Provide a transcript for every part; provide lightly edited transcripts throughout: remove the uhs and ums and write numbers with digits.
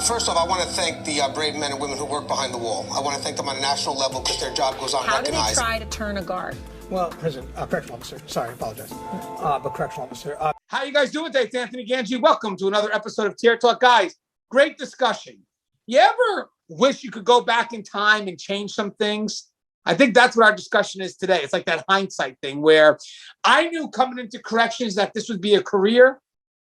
First off, I want to thank the brave men and women who work behind the wall. I want to thank them on a national level because their job goes unrecognized. How do they try to turn a guard? Well, correctional officer. Sorry, I apologize. But correctional officer. How you guys doing today? It's Anthony Gangi. Welcome to another episode of Tier Talk. Guys, great discussion. You ever wish you could go back in time and change some things? I think that's what our discussion is today. It's like that hindsight thing where I knew coming into corrections that this would be a career,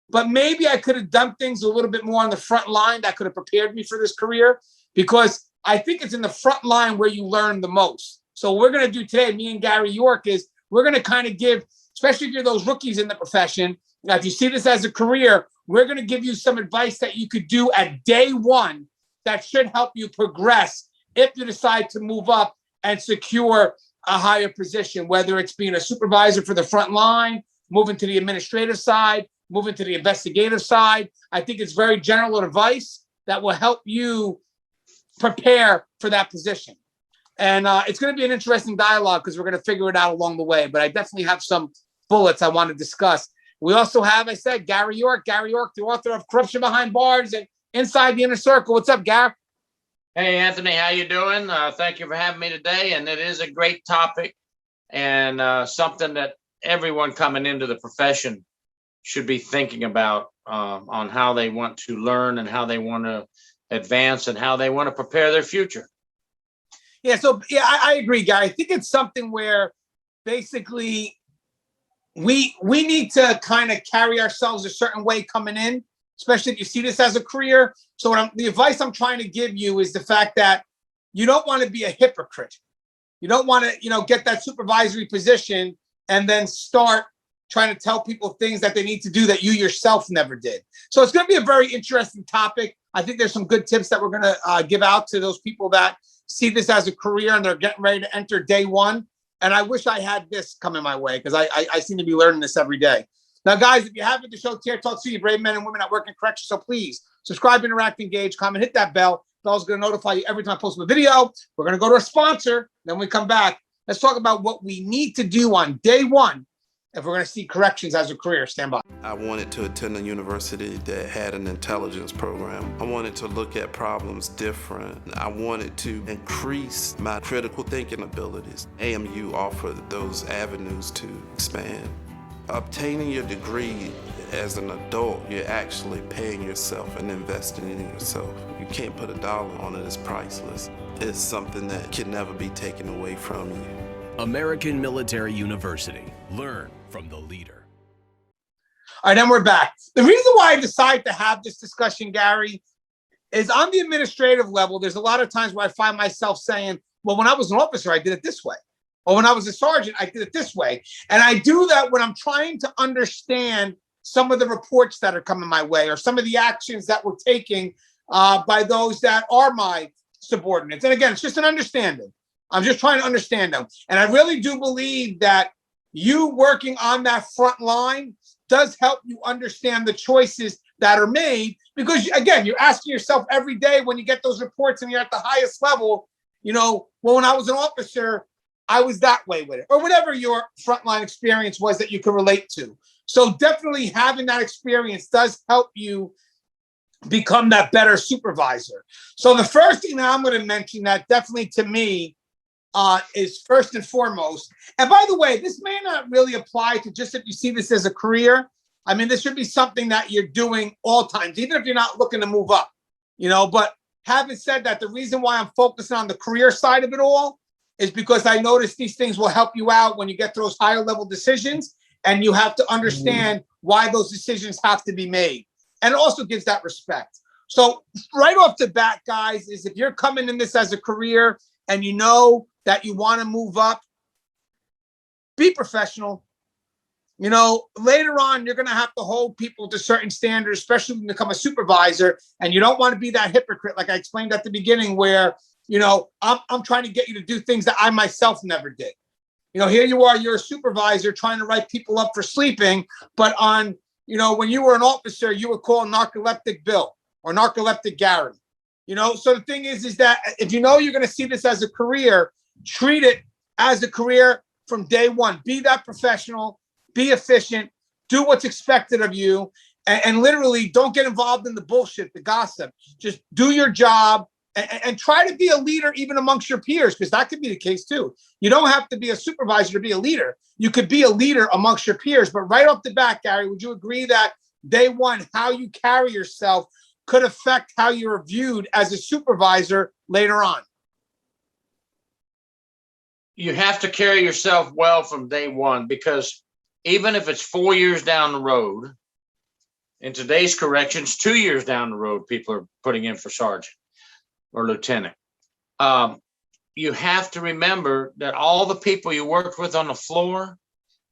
but maybe I could have done things a little bit more on the front line that could have prepared me for this career, because I think it's in the front line where you learn the most. So what we're going to do today, me and Gary York, is we're going to kind of give, especially if you're those rookies in the profession, now if you see this as a career, we're going to give you some advice that you could do at day one that should help you progress if you decide to move up and secure a higher position, whether it's being a supervisor for the front line, moving to the administrative side, moving to the investigative side. I think it's very general advice that will help you prepare for that position. And it's going to be an interesting dialogue because we're going to figure it out along the way. But I definitely have some bullets I want to discuss. We also have, I said, Gary York, the author of Corruption Behind Bars and Inside the Inner Circle. What's up, Gary? Hey, Anthony, how you doing? Thank you for having me today. And it is a great topic and something that everyone coming into the profession should be thinking about on how they want to learn and how they want to advance and how they want to prepare their future. Yeah, so I agree, Gary. I think it's something where basically we need to kind of carry ourselves a certain way coming in, especially if you see this as a career. So the advice I'm trying to give you is the fact that you don't want to be a hypocrite. You don't want to, get that supervisory position and then start trying to tell people things that they need to do that you yourself never did. So it's going to be a very interesting topic. I think there's some good tips that we're going to give out to those people that see this as a career and they're getting ready to enter day one. And I wish I had this coming my way because I seem to be learning this every day. Now, guys, if you haven't, the show Tier Talk to you, brave men and women that work in corrections. So please subscribe, interact, engage, comment, hit that bell. Bell's going to notify you every time I post a video. We're going to go to a sponsor. Then we come back. Let's talk about what we need to do on day one if we're going to see corrections as a career. Stand by. I wanted to attend a university that had an intelligence program. I wanted to look at problems different. I wanted to increase my critical thinking abilities. AMU offered those avenues to expand. Obtaining your degree as an adult, you're actually paying yourself and investing in yourself. You can't put a dollar on it. It's priceless. It's something that can never be taken away from you. American Military University. Learn from the leader. All right, then we're back. The reason why I decided to have this discussion, Gary, is on the administrative level, there's a lot of times where I find myself saying, well, when I was an officer, I did it this way. Or when I was a sergeant, I did it this way. And I do that when I'm trying to understand some of the reports that are coming my way or some of the actions that we're taking by those that are my subordinates. And again, it's just an understanding. I'm just trying to understand them. And I really do believe that you working on that front line does help you understand the choices that are made. Because, again, you're asking yourself every day when you get those reports and you're at the highest level, well, when I was an officer, I was that way with it, or whatever your frontline experience was that you could relate to. So definitely having that experience does help you become that better supervisor. So the first thing that I'm going to mention that definitely to me is first and foremost. And by the way, this may not really apply to just if you see this as a career. I mean, this should be something that you're doing all times, even if you're not looking to move up, But having said that, the reason why I'm focusing on the career side of it all is because I notice these things will help you out when you get to those higher level decisions, and you have to understand why those decisions have to be made. And it also gives that respect. So right off the bat, guys, is if you're coming in this as a career and you know that you want to move up, be professional. Later on, you're going to have to hold people to certain standards, especially when you become a supervisor. And you don't want to be that hypocrite, like I explained at the beginning, where I'm trying to get you to do things that I myself never did. Here you are, you're a supervisor trying to write people up for sleeping, but when you were an officer, you would call narcoleptic Bill or narcoleptic Gary. So the thing is that if you're going to see this as a career, treat it as a career from day one. Be that professional, be efficient, do what's expected of you. and literally don't get involved in the bullshit, the gossip. Just do your job and try to be a leader even amongst your peers, because that could be the case too. You don't have to be a supervisor to be a leader. You could be a leader amongst your peers. But right off the bat, Gary, would you agree that day one, how you carry yourself could affect how you're viewed as a supervisor later on? You have to carry yourself well from day one, because even if it's 4 years down the road, in today's corrections, 2 years down the road, people are putting in for sergeant or lieutenant. You have to remember that all the people you worked with on the floor,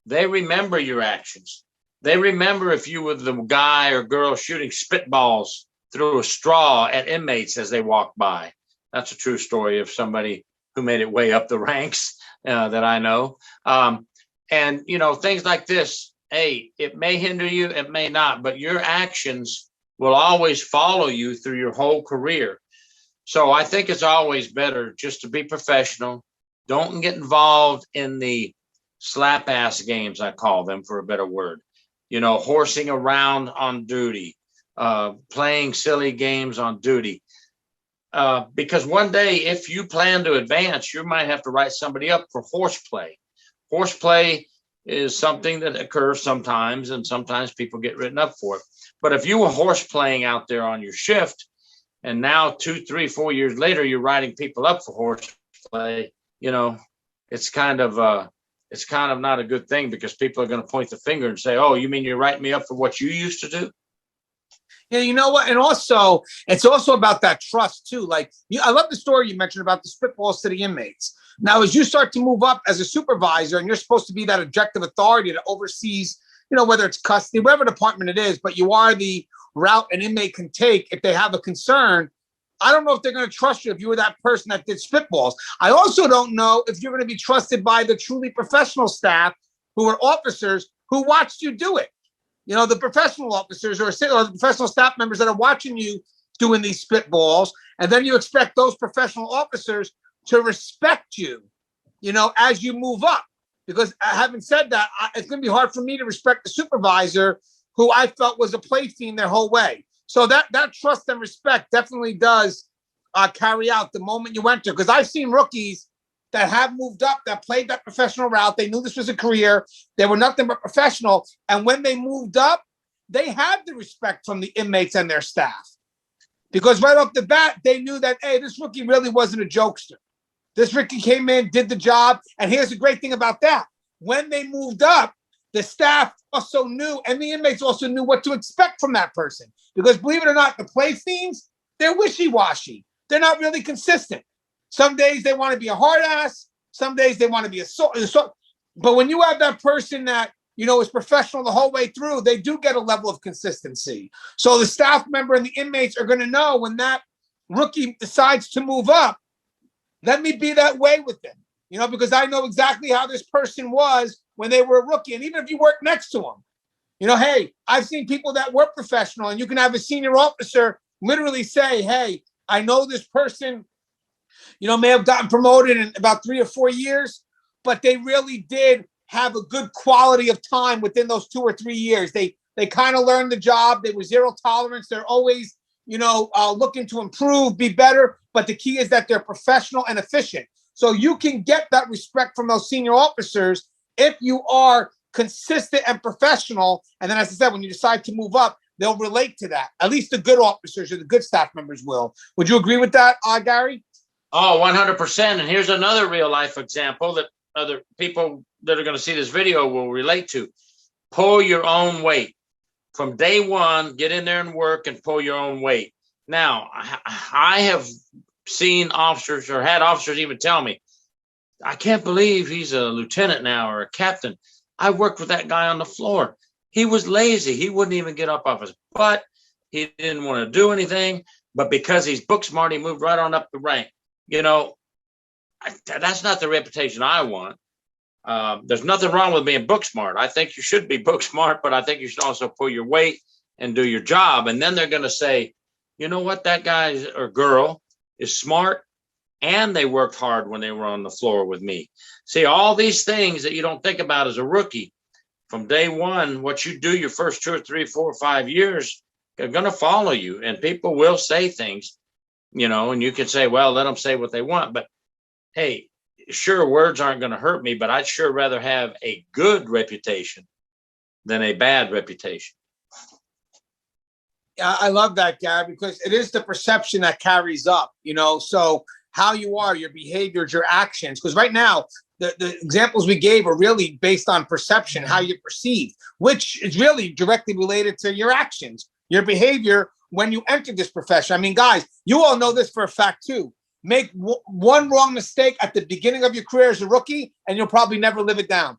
they remember your actions. They remember if you were the guy or girl shooting spitballs through a straw at inmates as they walk by. That's a true story of somebody who made it way up the ranks that I know. And, you know, things like this, hey, it may hinder you, it may not, but your actions will always follow you through your whole career. So I think it's always better just to be professional. Don't get involved in the slap ass games, I call them, for a better word. You know, horsing around on duty, playing silly games on duty. Because one day, if you plan to advance, you might have to write somebody up for horseplay. Horseplay is something that occurs sometimes, and sometimes people get written up for it. But if you were horse playing out there on your shift, and now 2, 3, 4 years later, you're writing people up for horseplay, you know, it's kind of not a good thing, because people are going to point the finger and say, oh, you mean you're writing me up for what you used to do? Yeah, you know what? And also, it's also about that trust too. Like, I love the story you mentioned about the spitballs to the inmates. Now, as you start to move up as a supervisor, and you're supposed to be that objective authority that oversees, you know, whether it's custody, whatever department it is, but you are the route an inmate can take if they have a concern. I don't know if they're going to trust you if you were that person that did spitballs. I also don't know if you're going to be trusted by the truly professional staff who are officers who watched you do it. You know, the professional officers or the professional staff members that are watching you doing these spitballs. And then you expect those professional officers to respect you, you know, as you move up. Because having said that, it's going to be hard for me to respect the supervisor who I felt was a plaything their whole way. So that trust and respect definitely does carry out the moment you enter. Because I've seen rookies that have moved up, that played that professional route. They knew this was a career. They were nothing but professional. And when they moved up, they had the respect from the inmates and their staff. Because right off the bat, they knew that, hey, this rookie really wasn't a jokester. This rookie came in, did the job. And here's the great thing about that. When they moved up, the staff also knew, and the inmates also knew what to expect from that person. Because believe it or not, the play themes, they're wishy-washy. They're not really consistent. Some days they want to be a hard ass. Some days they want to be a but when you have that person that, you know, is professional the whole way through, they do get a level of consistency. So the staff member and the inmates are going to know when that rookie decides to move up, let me be that way with them, you know, because I know exactly how this person was when they were a rookie. And even if you work next to them, you know, hey, I've seen people that were professional, and you can have a senior officer literally say, hey, I know this person, you know, may have gotten promoted in about 3 or 4 years, but they really did have a good quality of time within those 2 or 3 years. They kind of learned the job. They were zero tolerance. They're always, you know, looking to improve, be better. But the key is that they're professional and efficient. So you can get that respect from those senior officers if you are consistent and professional. And then, as I said, when you decide to move up, they'll relate to that. At least the good officers or the good staff members will. Would you agree with that, Gary? Oh, 100%. And here's another real life example that other people that are going to see this video will relate to. Pull your own weight. From day one, get in there and work and pull your own weight. Now, I have seen officers, or had officers even tell me, I can't believe he's a lieutenant now or a captain. I worked with that guy on the floor. He was lazy. He wouldn't even get up off his butt. He didn't want to do anything. But because he's book smart, he moved right on up the rank. You know, that's not the reputation I want. There's nothing wrong with being book smart. I think you should be book smart, but I think you should also pull your weight and do your job. And then they're going to say, you know what, that guy or girl is smart, and they worked hard when they were on the floor with me. See, all these things that you don't think about as a rookie, from day one, what you do your first 2 or 3, 4 or 5 years are going to follow you, and people will say things, and you can say, well, let them say what they want. But hey, sure, words aren't going to hurt me, but I'd sure rather have a good reputation than a bad reputation. Yeah, I love that, Gary, because it is the perception that carries up, so how you are, your behaviors, your actions. Because right now, the examples we gave are really based on perception, how you perceive, which is really directly related to your actions, your behavior when you enter this profession. I mean, guys, you all know this for a fact too. Make one wrong mistake at the beginning of your career as a rookie, and you'll probably never live it down.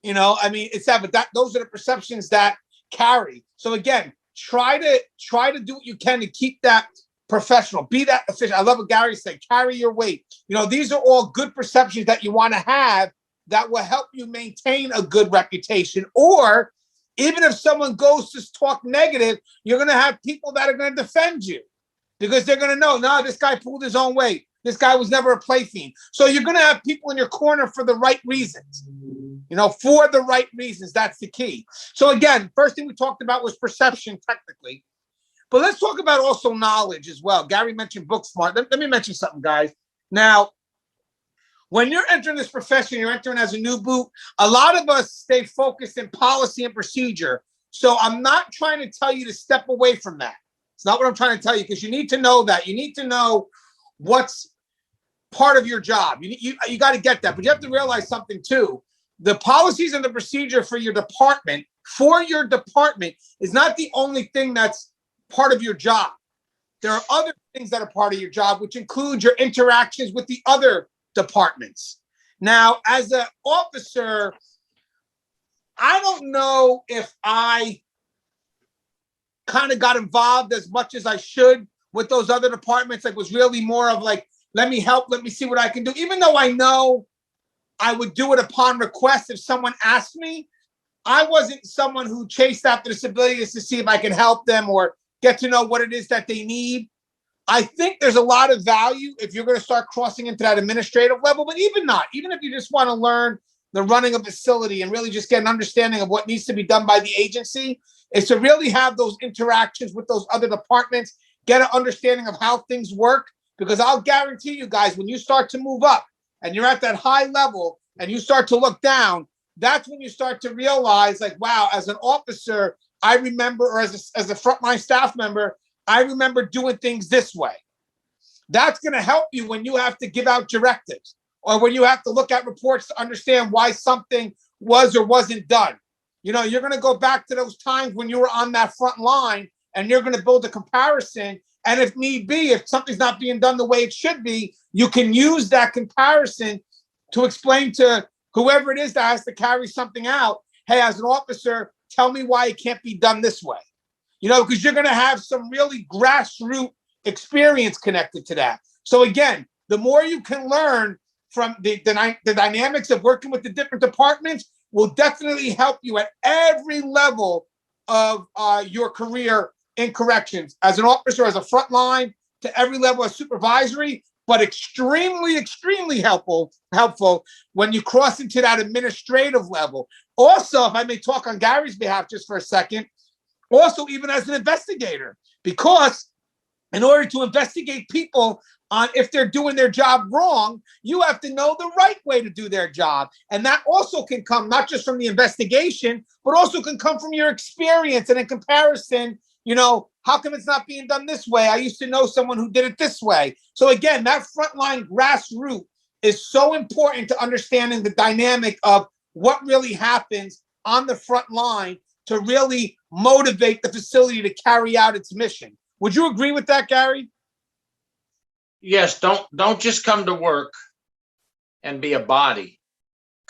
I mean, it's that, but those are the perceptions that carry. So again, try to do what you can to keep that professional, be that efficient. I love what Gary said, carry your weight. These are all good perceptions that you want to have that will help you maintain a good reputation. Or even if someone goes to talk negative, you're going to have people that are going to defend you because they're going to know, no, this guy pulled his own weight. This guy was never a play fiend. So you're going to have people in your corner for the right reasons, for the right reasons. That's the key. So again, first thing we talked about was perception technically, but let's talk about also knowledge as well. Gary mentioned book smart. Let me mention something, guys. Now, when you're entering this profession, you're entering as a new boot, a lot of us stay focused in policy and procedure. So I'm not trying to tell you to step away from that. It's not what I'm trying to tell you, because you need to know that. You need to know what's part of your job. You got to get that. But you have to realize something too. The policies and the procedure for your department is not the only thing that's part of your job. There are other things that are part of your job, which include your interactions with the other departments. Now, as an officer, I don't know if I kind of got involved as much as I should with those other departments. Like, was really more of like, let me help, let me see what I can do. Even though I know I would do it upon request if someone asked me, I wasn't someone who chased after the civilians to see if I can help them or get to know what it is that they need. I think there's a lot of value if you're going to start crossing into that administrative level, but even if you just want to learn the running of a facility and really just get an understanding of what needs to be done by the agency, is to really have those interactions with those other departments, get an understanding of how things work. Because I'll guarantee you guys, when you start to move up and you're at that high level and you start to look down, that's when you start to realize, like, wow, as an officer, I remember, or as a frontline staff member, I remember doing things this way. That's going to help you when you have to give out directives or when you have to look at reports to understand why something was or wasn't done. You're going to go back to those times when you were on that front line and you're going to build a comparison. And if need be, if something's not being done the way it should be, you can use that comparison to explain to whoever it is that has to carry something out, hey, as an officer, tell me why it can't be done this way. Because you're going to have some really grassroots experience connected to that. So again, the more you can learn from the dynamics of working with the different departments will definitely help you at every level of your career in corrections, as an officer, as a frontline, to every level of supervisory, but extremely, extremely helpful when you cross into that administrative level. Also, if I may talk on Gary's behalf just for a second, also even as an investigator, because in order to investigate people on if they're doing their job wrong, you have to know the right way to do their job. And that also can come not just from the investigation, but also can come from your experience. And in comparison, how come it's not being done this way? I used to know someone who did it this way. So again, that frontline grassroots is so important to understanding the dynamic of what really happens on the front line to really motivate the facility to carry out its mission. Would you agree with that, Gary? Yes, don't just come to work and be a body.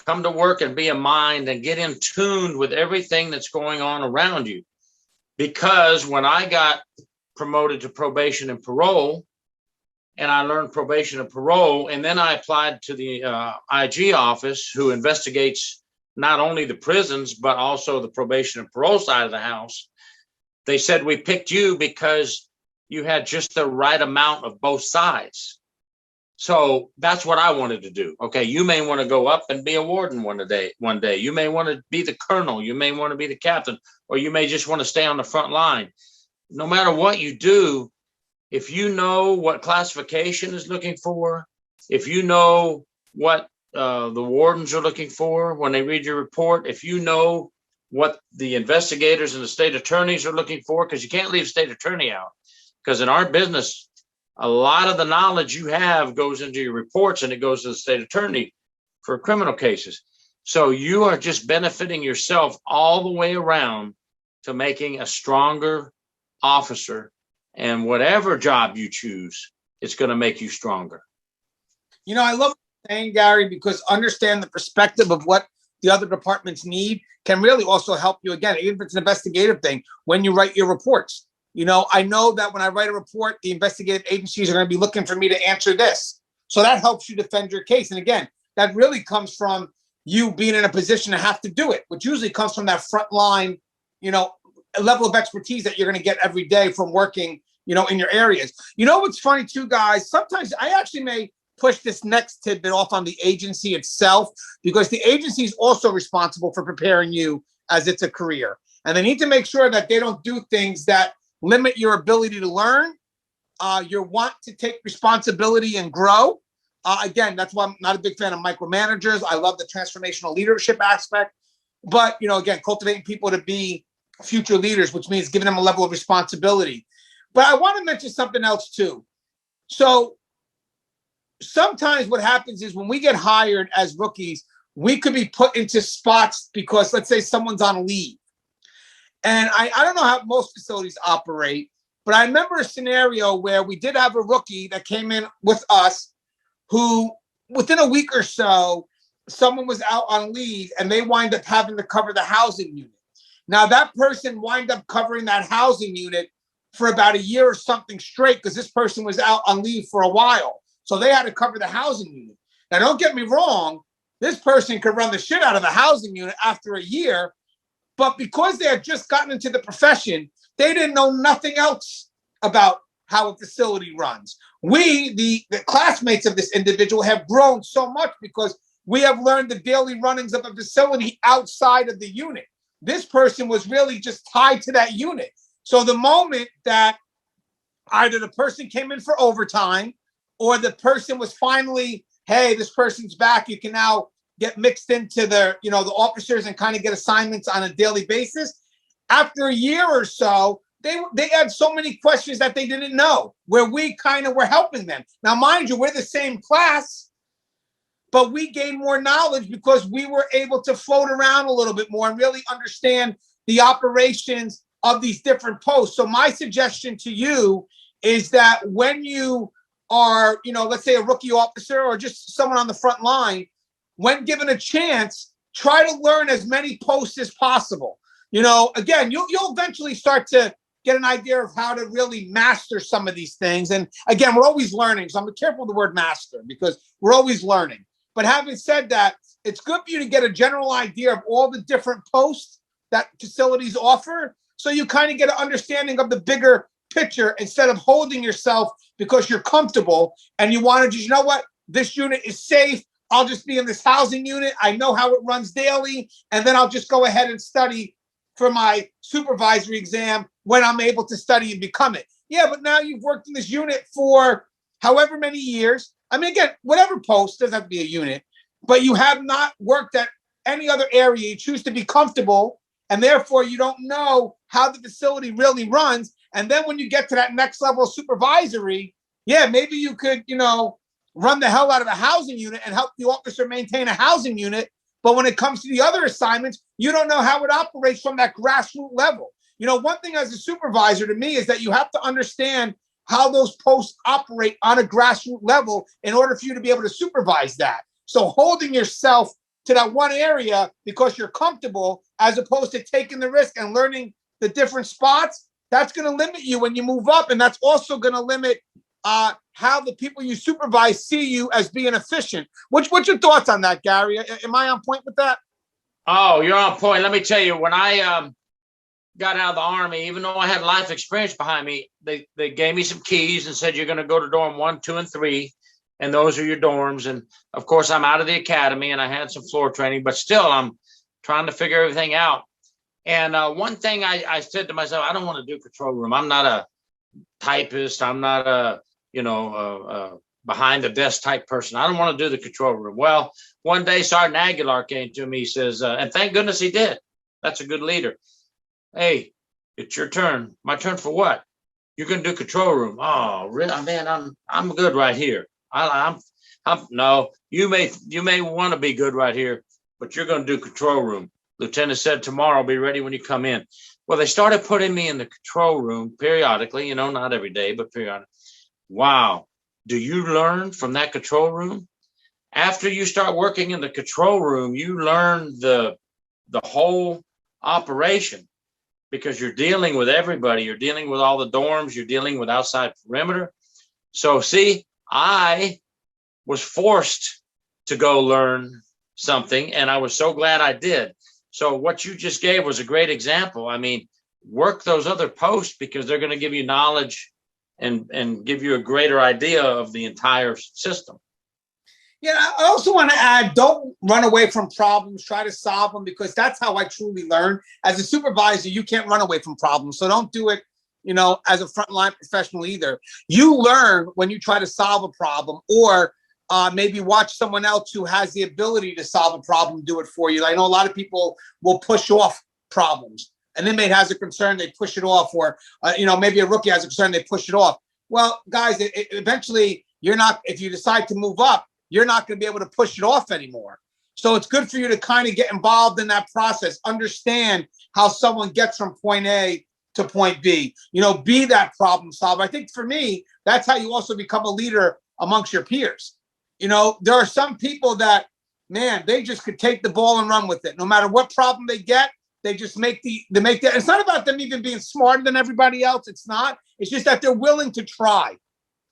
Come to work and be a mind and get in tune with everything that's going on around you. Because when I got promoted to probation and parole, and I learned probation and parole, and then I applied to the IG office, who investigates not only the prisons, but also the probation and parole side of the house. They said, we picked you because you had just the right amount of both sides. So that's what I wanted to do. Okay, you may want to go up and be a warden one day. You may want to be the colonel. You may want to be the captain, or you may just want to stay on the front line. No matter what you do, if you know what classification is looking for, if you know what the wardens are looking for when they read your report, if you know what the investigators and the state attorneys are looking for, because you can't leave state attorney out, because in our business, a lot of the knowledge you have goes into your reports and it goes to the state attorney for criminal cases. So you are just benefiting yourself all the way around to making a stronger officer, and whatever job you choose, it's going to make you stronger. You know, I love what you're saying, Gary, because understand the perspective of what the other departments need can really also help you, again, even if it's an investigative thing, when you write your reports. You know, I know that when I write a report, the investigative agencies are going to be looking for me to answer this. So that helps you defend your case. And again, that really comes from you being in a position to have to do it, which usually comes from that front line, you know, level of expertise that you're going to get every day from working, you know, in your areas. You know what's funny too, guys? Sometimes I actually may push this next tidbit off on the agency itself, because the agency is also responsible for preparing you as it's a career. And they need to make sure that they don't do things that limit your ability to learn, your want to take responsibility and grow. Again, that's why I'm not a big fan of micromanagers. I love the transformational leadership aspect. But, you know, again, cultivating people to be future leaders, which means giving them a level of responsibility. But I want to mention something else too. So sometimes what happens is when we get hired as rookies, we could be put into spots because, let's say, someone's on leave. And I don't know how most facilities operate, but I remember a scenario where we did have a rookie that came in with us who, within a week or so, someone was out on leave and they wind up having to cover the housing unit. Now, that person wind up covering that housing unit for about a year or something straight because this person was out on leave for a while. So they had to cover the housing unit. Now, don't get me wrong. This person could run the shit out of the housing unit after a year, but because they had just gotten into the profession, they didn't know nothing else about how a facility runs. We, the classmates of this individual, have grown so much because we have learned the daily runnings of a facility outside of the unit. This person was really just tied to that unit. So the moment that either the person came in for overtime or the person was finally, hey, this person's back, you can now get mixed into the, you know, the officers and kind of get assignments on a daily basis. After a year or so, they had so many questions that they didn't know, where we kind of were helping them. Now, mind you, we're the same class, but we gained more knowledge because we were able to float around a little bit more and really understand the operations of these different posts. So my suggestion to you is that when you are, you know, let's say a rookie officer or just someone on the front line, when given a chance, try to learn as many posts as possible. You know, again, you'll eventually start to get an idea of how to really master some of these things. And again, we're always learning. So I'm careful with the word master because we're always learning. But having said that, it's good for you to get a general idea of all the different posts that facilities offer. So you kind of get an understanding of the bigger picture instead of holding yourself because you're comfortable and you want to just, you know what, this unit is safe. I'll just be in this housing unit. I know how it runs daily. And then I'll just go ahead and study for my supervisory exam when I'm able to study and become it. Yeah, but now you've worked in this unit for however many years. I mean, again, whatever post, doesn't have to be a unit, but you have not worked at any other area. You choose to be comfortable, and therefore you don't know how the facility really runs. And then when you get to that next level of supervisory, yeah, maybe you could, you know, run the hell out of a housing unit and help the officer maintain a housing unit. But when it comes to the other assignments, you don't know how it operates from that grassroots level. You know, one thing as a supervisor to me is that you have to understand how those posts operate on a grassroots level in order for you to be able to supervise that. So holding yourself to that one area because you're comfortable as opposed to taking the risk and learning the different spots, that's going to limit you when you move up. And that's also going to limit how the people you supervise see you as being efficient. What's your thoughts on that, Gary? Am I on point with that? Oh, you're on point. Let me tell you, when I got out of the Army, even though I had life experience behind me, they gave me some keys and said, you're going to go to dorm 1, 2, and 3. and those are your dorms. And of course, I'm out of the academy and I had some floor training, but still I'm trying to figure everything out. And one thing I said to myself, I don't want to do control room. I'm not a typist. I'm not a, behind the desk type person. I don't want to do the control room. Well, one day Sergeant Aguilar came to me, he says, and thank goodness he did. That's a good leader. Hey, it's your turn. My turn for what? You're going to do control room. Oh, really? Man, I'm good right here. No, you may want to be good right here, but you're going to do control room. Lieutenant said tomorrow, be ready when you come in. Well, they started putting me in the control room periodically, not every day, but periodically. Wow. Do you learn from that control room? After you start working in the control room, you learn the whole operation, because you're dealing with everybody. You're dealing with all the dorms. You're dealing with outside perimeter. So see, I was forced to go learn something, and I was so glad I did. So what you just gave was a great example. I mean, work those other posts, because they're going to give you knowledge and give you a greater idea of the entire system. Yeah, I also want to add, don't run away from problems. Try to solve them, because that's how I truly learn. As a supervisor, you can't run away from problems. So don't do it, as a frontline professional either. You learn when you try to solve a problem, or maybe watch someone else who has the ability to solve a problem do it for you. I know a lot of people will push off problems. An inmate has a concern, they push it off, or maybe a rookie has a concern, they push it off. Well, guys, eventually you're not. If you decide to move up, you're not going to be able to push it off anymore. So it's good for you to kind of get involved in that process. Understand how someone gets from point A to point B. Be that problem solver. I think for me, that's how you also become a leader amongst your peers. There are some people that, man, they just could take the ball and run with it. No matter what problem they get, they just make that. It's not about them even being smarter than everybody else. It's not. It's just that they're willing to try.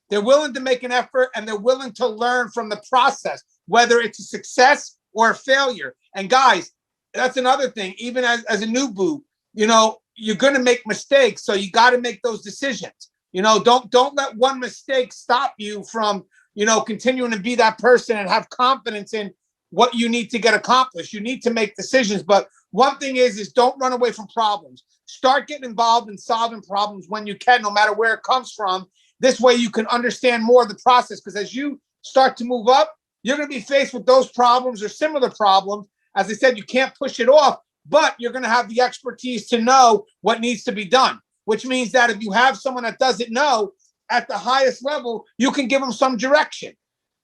They're willing to make an effort, and they're willing to learn from the process, whether it's a success or a failure. And guys, that's another thing. Even as a new boot, you're going to make mistakes. So you got to make those decisions. Don't let one mistake stop you from, continuing to be that person and have confidence in what you need to get accomplished. You need to make decisions. But one thing is don't run away from problems. Start getting involved in solving problems when you can, no matter where it comes from. This way you can understand more of the process, because as you start to move up, you're going to be faced with those problems or similar problems. As I said, you can't push it off, but you're going to have the expertise to know what needs to be done, which means that if you have someone that doesn't know at the highest level, you can give them some direction,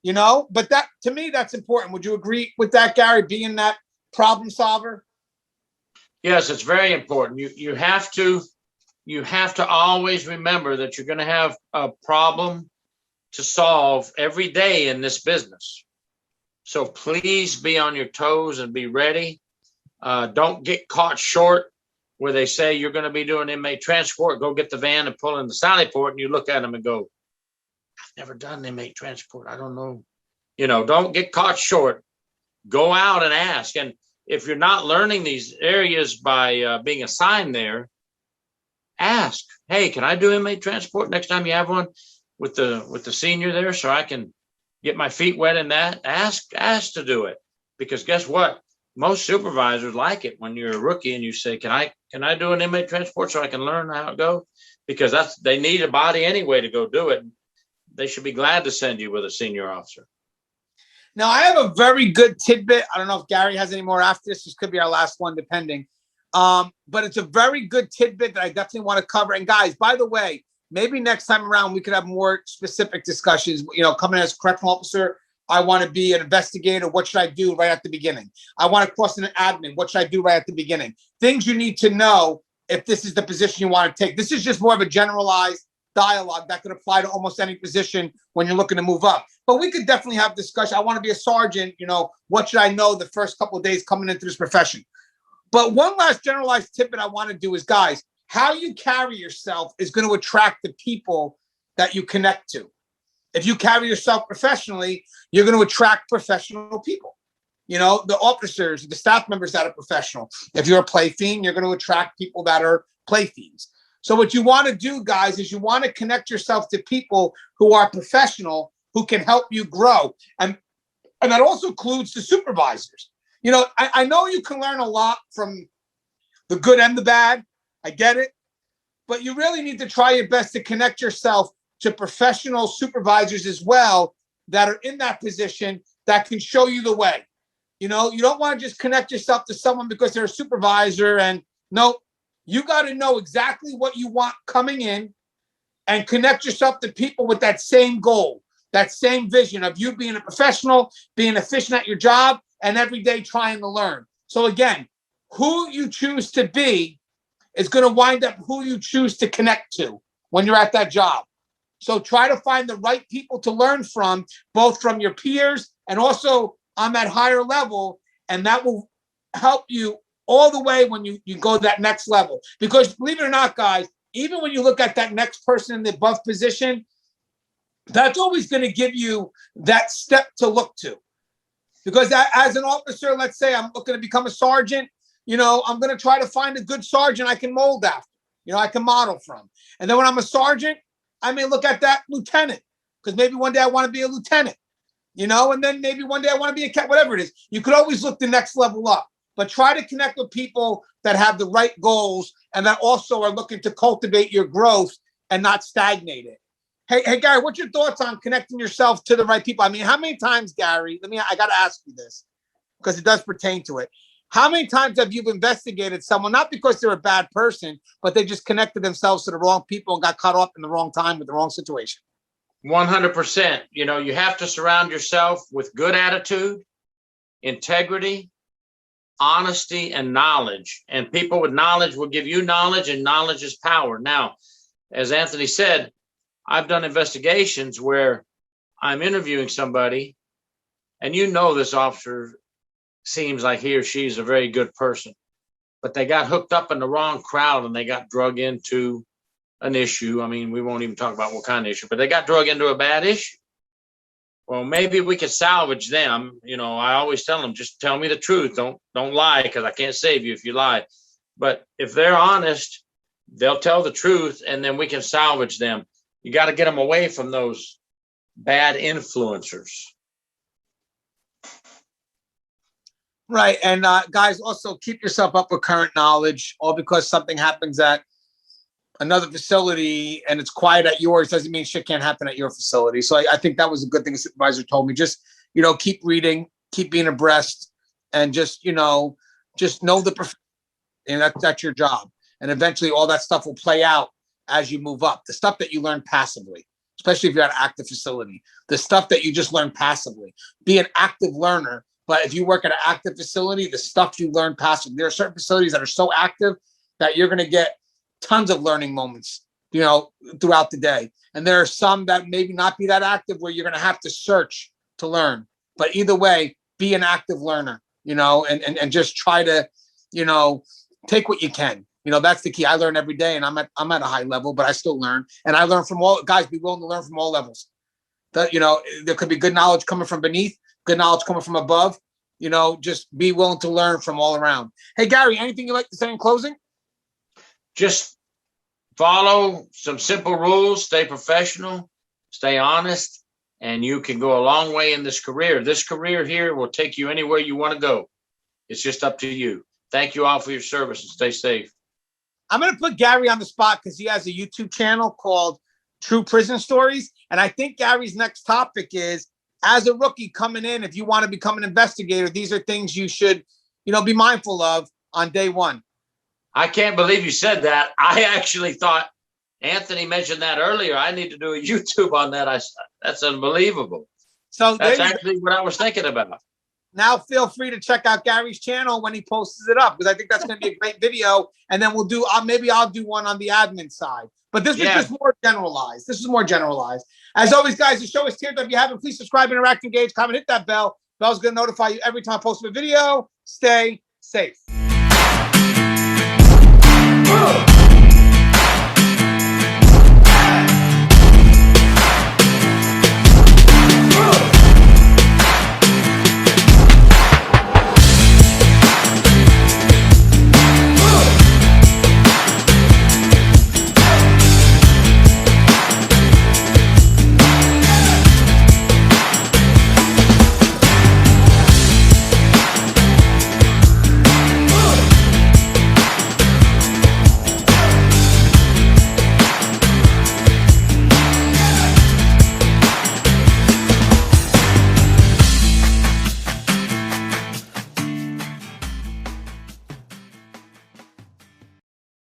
but that, to me, that's important. Would you agree with that, Gary, being that problem solver? Yes, it's very important. You have to always remember that you're going to have a problem to solve every day in this business. So please be on your toes and be ready. Don't get caught short where they say you're going to be doing inmate transport. Go get the van and pull in the sally port, and you look at them and go, I've never done inmate transport. I don't know. Don't get caught short. Go out and ask. And if you're not learning these areas by being assigned there, ask, hey, can I do inmate transport next time you have one with the senior there, so I can get my feet wet in that? Ask to do it, because guess what? Most supervisors like it when you're a rookie and you say, can I do an inmate transport so I can learn how it goes? Because they need a body anyway to go do it. They should be glad to send you with a senior officer. Now, I have a very good tidbit. I don't know if Gary has any more after this. This could be our last one, depending. But it's a very good tidbit that I definitely want to cover. And guys, by the way, maybe next time around, we could have more specific discussions. Coming as a correctional officer, I want to be an investigator. What should I do right at the beginning? I want to cross an admin. What should I do right at the beginning? Things you need to know if this is the position you want to take. This is just more of a generalized dialogue that could apply to almost any position when you're looking to move up. But we could definitely have discussion. I want to be a sergeant. What should I know the first couple of days coming into this profession? But one last generalized tip that I want to do is, guys, how you carry yourself is going to attract the people that you connect to. If you carry yourself professionally, you're going to attract professional people. The officers, the staff members that are professional. If you're a play fiend, you're going to attract people that are play fiends. So what you want to do, guys, is you want to connect yourself to people who are professional, who can help you grow. And that also includes the supervisors. I know you can learn a lot from the good and the bad. I get it. But you really need to try your best to connect yourself to professional supervisors as well that are in that position that can show you the way. You don't want to just connect yourself to someone because they're a supervisor. And no, you got to know exactly what you want coming in and connect yourself to people with that same goal, that same vision of you being a professional, being efficient at your job, and every day trying to learn. So again, who you choose to be is going to wind up who you choose to connect to when you're at that job. So try to find the right people to learn from, both from your peers and also on that higher level. And that will help you all the way when you go that next level. Because believe it or not, guys, even when you look at that next person in the above position, that's always going to give you that step to look to. Because as an officer, let's say I'm looking to become a sergeant, I'm going to try to find a good sergeant I can mold after, I can model from. And then when I'm a sergeant, I may look at that lieutenant, because maybe one day I want to be a lieutenant, and then maybe one day I want to be a captain, whatever it is. You could always look the next level up, but try to connect with people that have the right goals and that also are looking to cultivate your growth and not stagnate it. Hey, Gary, what's your thoughts on connecting yourself to the right people? I mean, how many times, Gary, I got to ask you this because it does pertain to it. How many times have you investigated someone, not because they're a bad person, but they just connected themselves to the wrong people and got caught up in the wrong time with the wrong situation? 100%. You have to surround yourself with good attitude, integrity, honesty, and knowledge. And people with knowledge will give you knowledge, and knowledge is power. Now, as Anthony said, I've done investigations where I'm interviewing somebody, and this officer seems like he or she's a very good person, but they got hooked up in the wrong crowd and they got drug into an issue. I mean, we won't even talk about what kind of issue, but they got drug into a bad issue. Well, maybe we could salvage them. I always tell them, just tell me the truth. Don't lie, because I can't save you if you lie. But if they're honest, they'll tell the truth, and then we can salvage them. You got to get them away from those bad influencers. Right. And guys, also keep yourself up with current knowledge. All because something happens at another facility and it's quiet at yours doesn't mean shit can't happen at your facility. So I think that was a good thing the supervisor told me. Just, keep reading, keep being abreast, and just know the profession. And that's your job. And eventually all that stuff will play out as you move up. The stuff that you learn passively, especially if you're at an active facility, the stuff that you just learn passively. Be an active learner. But if you work at an active facility, the stuff you learn passively. There are certain facilities that are so active that you're going to get tons of learning moments, throughout the day. And there are some that maybe not be that active where you're going to have to search to learn. But either way, be an active learner, and just try to, take what you can. That's the key. I learn every day, and I'm at a high level, but I still learn. And I learn from all guys. Be willing to learn from all levels. That there could be good knowledge coming from beneath, good knowledge coming from above. Just be willing to learn from all around. Hey, Gary, anything you'd like to say in closing? Just follow some simple rules. Stay professional. Stay honest, and you can go a long way in this career. This career here will take you anywhere you want to go. It's just up to you. Thank you all for your service, and stay safe. I'm going to put Gary on the spot because he has a YouTube channel called True Prison Stories. And I think Gary's next topic is, as a rookie coming in, if you want to become an investigator, these are things you should, be mindful of on day one. I can't believe you said that. I actually thought Anthony mentioned that earlier. I need to do a YouTube on that. That's unbelievable. So that's actually what I was thinking about. Now feel free to check out Gary's channel when he posts it up, because I think that's going to be a great video. And then we'll do, maybe I'll do one on the admin side. But this was just more generalized. This is more generalized. As always, guys, the show is tiered. If you haven't, please subscribe, interact, engage, comment, hit that bell. Bell's going to notify you every time I post a video. Stay safe.